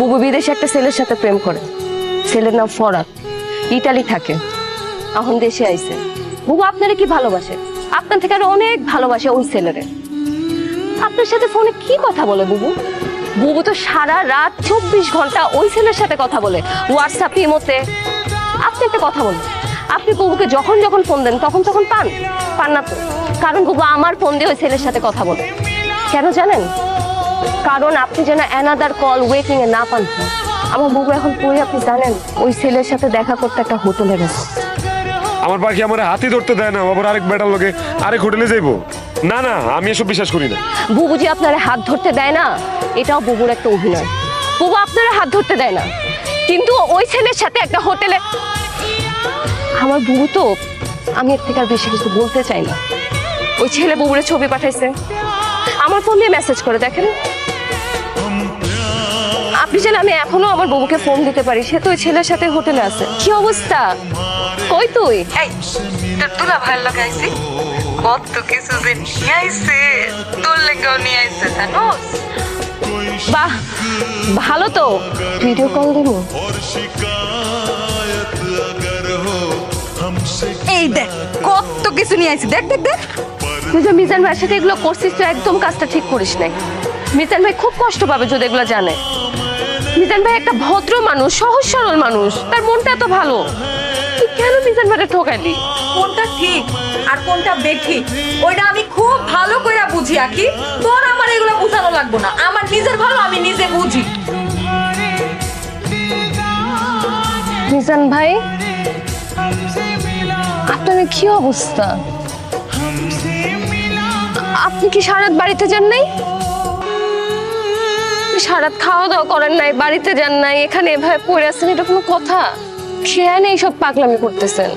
বুবু বিদেশে একটা ছেলের সাথে প্রেম করে। ছেলের নাম ফরাদ, ইটালি থাকে, এখন দেশে আইছে। বুবু আপনারে কি ভালোবাসে, আপনার থেকে আরো অনেক ভালোবাসে ওই ছেলেরে। আপনার সাথে ফোনে কি কথা বলে বুবু? বুবু তো সারা রাত 24 ঘন্টা ওই ছেলের সাথে কথা বলে, হোয়াটসঅ্যাপ, ইমোতে। আপনি একটা কথা বলুন, আপনি বুবুকে যখন যখন ফোন দেন তখন তখন পান না তো? কারণ বুবু আমার ফোন দিয়ে ওই ছেলের সাথে কথা বলে। কেন জানেন? কারণ আপনি যেন অ্যানাদার কল ওয়েটিং এ না পান। আমার বুবু এখন কই আপনি জানেন? ওই ছেলের সাথে দেখা করতে একটা হোটেলে গেছে। আমার পাখি আমার হাতি ধরতে দেয় না, আবার আরেক বেটার লোকে আরেক হোটেলে যাইবো? না না, আমি এসব বিশ্বাস করি না। বুবু যে আপনার হাত ধরতে দেয় না, এটাও বুবুর একটা অভিনয়। বুবু আপনার হাত ধরতে দেয় না, কিন্তু ওই ছেলের সাথে একটা হোটেলে। আমার বুবু তো, আমি এর থেকে আর বেশি কিছু বলতে চাই না। ওই ছেলে বুবুরে ছবি পাঠাইছে, আমার ফোন দিয়ে মেসেজ করে দেখেন। আপনি যেন আমি এখনো আমার বুবুকে ফোন দিতে পারি, সে তো ওই ছেলের সাথে হোটেলে আছে। কি অবস্থা? কই তুই? এই তোর দুলা ভাইয়ের লগে আইছি, কত কিছু যে নিয়ে আইছে, তোর লেগেও নিয়ে আইছে জানোস। বাহ, ভালো তো। ভিডিও কল দিব। এই দেখ কত কিছু নিয়ে আইছি, দেখ দেখ দেখ। তুই যে মিজান ভাইয়ের সাথে এগুলো করছিস, তো একদম কাজটা ঠিক করিস নাই। মিজান ভাই খুব কষ্ট পাবে যদি এগুলো জানে। মিজান ভাই একটা ভদ্র মানুষ, সহজ সরল মানুষ, তার মনটা এত ভালো। তুই কেন মিজান ভাইকে ঠকাইলি? কোনটা ঠিক আর কোনটা বেঠিক ওইটা আমি খুব ভালো করে বুঝি। আকি তোর আমার এগুলো বোঝানো লাগবে না, আমার নিজের ভালো আমি নিজে বুঝি। মিজান ভাই, আপনার কি অবস্থা? আপনি কি সারাত বাড়িতে যান নাই? সারাত খাওয়া দাওয়া করেন নাই, বাড়িতে যান নাই, এখানে এভাবে পড়ে আছেন, এটা কোনো কথা? খেয়াল নেই, সব পাগলামি করতেছেন।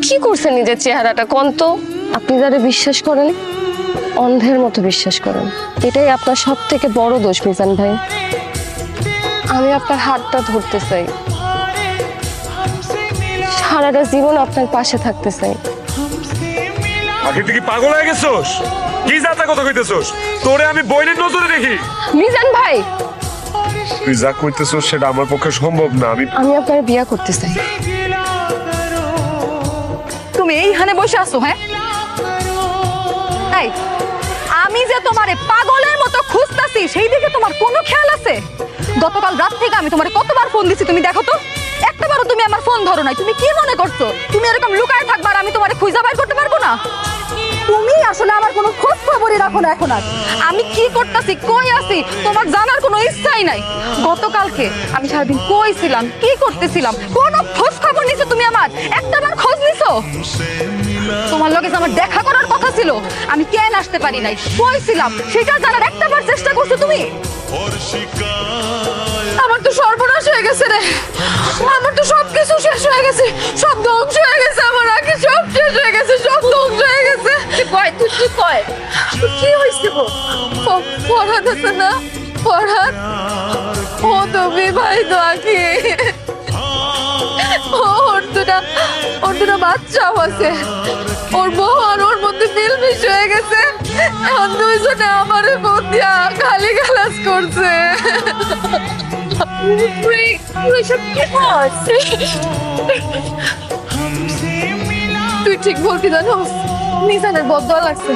কি করছেন নিজের চেহারাটা কোন তো? আপনি যারা বিশ্বাস করেন, অন্ধের মতো বিশ্বাস করেন। এটাই আপনার সব থেকে বড় দোষ মিজান ভাই। আমি আপনার হাতটা ধরতে চাই, সারাটা জীবন আপনার পাশে থাকতে চাই। আগে তুই কি পাগল হয়ে গেছোস? কি যাতা কথা কইতেছোস? তোরে আমি বইনের নজরে দেখি। মিজান ভাই, তুই যা কইতেছোস সেটা আমার পক্ষে সম্ভব না। আমি আপনার বিয়ে করতে চাই। তুমি এইখানে বসে আছো? হ্যাঁ, এই আমি যে তোমারে পাগলের মতো খুঁজতাছি সেই দিকে তোমার কোনো খেয়াল আছে? গতকাল রাত থেকে আমি তোমারে কতবার ফোন দিছি, তুমি দেখো তো, একটাবারও তুমি আমার ফোন ধরো নাই। তুমি কি মনে করছো তুমি এরকম লুকায় থাকবার আমি তোমারে খুঁজে বের করতে পারবো না? তুমি আসলে আমার কোনো খোঁজ খবরই রাখো না এখন। আর আমি কি করতেছি, কই আছি, তোমার জানার কোনো ইচ্ছাই নাই। গতকালকে আমি সারাদিন কই ছিলাম, কি করতেছিলাম, কোনো খোঁজ খবর নিছো তুমি আমার? একটাবার খোঁজ নিছো? তোমার লগে যে আমার দেখা করার কথা ছিল, আমি কেন আসতে পারি নাই, কই ছিলাম, সেটা জানার একটাবার চেষ্টা করছো তুমি? আমার তো সর্বনাশ হয়ে গেছে রে, আমার তো সবকিছু শেষ হয়ে গেছে, সব ধ্বংস হয়ে গেছে, আমার আগে সব শেষ হয়ে গেছে, সব ধ্বংস হয়ে গেছে। তুই কি কয়? কি হয়েছে গো? পড়াত আছে না, পড়াত ও তো বিবাহিত আকি, ওর দুটা বাচ্চাও আছে, ওর বউ আর ওর মধ্যে মিলমিশ হয়ে গেছে। এখন দুইজনে আমারে ফোন দিয়া খালি গালাজ করছে। তুই ঠিক বলতি জানো, মিজানের বদয়া লাগছে,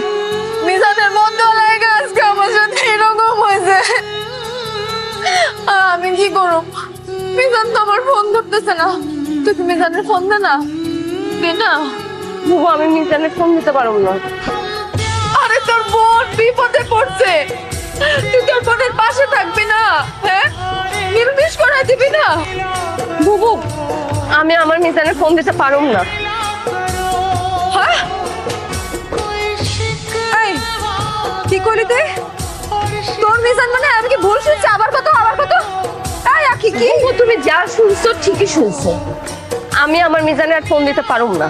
মিজানের বদয়া লাগে আজকে আমার সাথে এরকম হয়েছে। আমি কি করব? মিজান তো আমার ফোন ধরতেছে না। তুই কি মিজানের ফোন দে না, দে না। বুবু, আমি মিজানের ফোন দিতে পারবো না। আরে তোর বোন বিপদে পড়ছে, তুই তোর বোনের পাশে থাকবি না? হ্যাঁ, মিলমিশ করে দিবি না? বুবু, আমি আমার মিজানের ফোন দিতে পারবো না। হ্যাঁ, এই কি করলি তুই? তোর মিজান মানে আমি কি ভুল শুনছি? আবার কত এই আখি কি? বুবু, তুমি যা শুনছো ঠিকই শুনছো। আমি আমার মিজানের আর ফোন দিতে পারবো না।